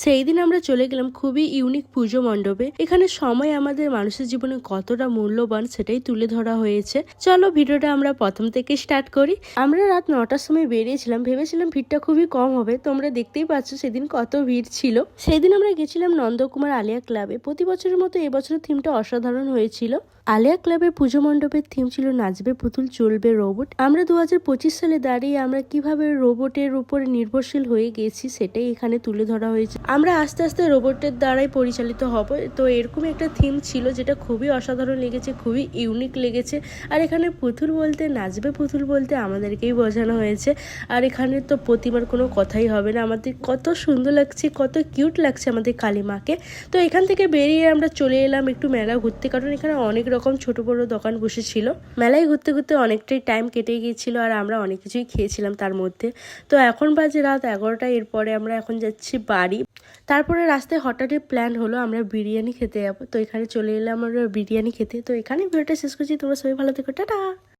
সেই দিন আমরা চলে গেলাম খুবই ইউনিক পুজো মণ্ডপে। এখানে সময় আমাদের মানুষের জীবনে কতটা মূল্যবান সেটাই তুলে ধরা হয়েছে। চলো ভিডিওটা আমরা প্রথম থেকে স্টার্ট করি। আমরা রাত 9টার সময় বেরিয়েছিলাম, ভেবেছিলাম ভিড়টা খুবই কম হবে। তোমরা দেখতেই পাচ্ছ সেদিন কত ভিড় ছিল। সেই দিন আমরা গেছিলাম নন্দকুমার আলিয়া ক্লাবে। প্রতি বছরের মতো এবছরের থিমটা অসাধারণ হয়েছিল। আলিয়া ক্লাবের পুজো মণ্ডপের থিম ছিল নাচবে পুতুল চলবে রোবট। আমরা 2025 সালে দাঁড়িয়ে আমরা কিভাবে রোবটের উপরে নির্ভরশীল হয়ে গেছি সেটাই এখানে তুলে ধরা হয়েছে। আমরা আস্তে আস্তে রোবটের দ্বারাই পরিচালিত হব। তো এরকম একটা থিম ছিল যেটা খুবই অসাধারণ লেগেছে, খুবই ইউনিক লেগেছে। আর এখানে পুতুল বলতে, নাচবে পুতুল বলতে আমাদেরকেই বোঝানো হয়েছে। আর এখানে তো প্রতিমার কোনো কথাই হবে না। আমাদের কত সুন্দর লাগছে, কত কিউট লাগছে আমাদের কালীমাকে। তো এখান থেকে বেরিয়ে আমরা চলে এলাম একটু মেলা ঘুরতে, কারণ এখানে অনেক রকম ছোট বড় দোকান বসেছিল। মেলায় ঘুরতে ঘুরতে অনেকটাই টাইম কেটে গিয়েছিল আর আমরা অনেক কিছুই খেয়েছিলাম তার মধ্যে। তো এখন বাজে রাত 11টা। এরপরে আমরা এখন যাচ্ছি বাড়ি। তারপরে রাস্তায় হঠাৎই প্ল্যান হলো আমরা বিরিয়ানি খেতে যাবো। তো এখানে চলে এলাম আমরা বিরিয়ানি খেতে। তো এখানে ভিডিওটা শেষ করছি। তোমরা সবাই ভালো থেকো, টাটা।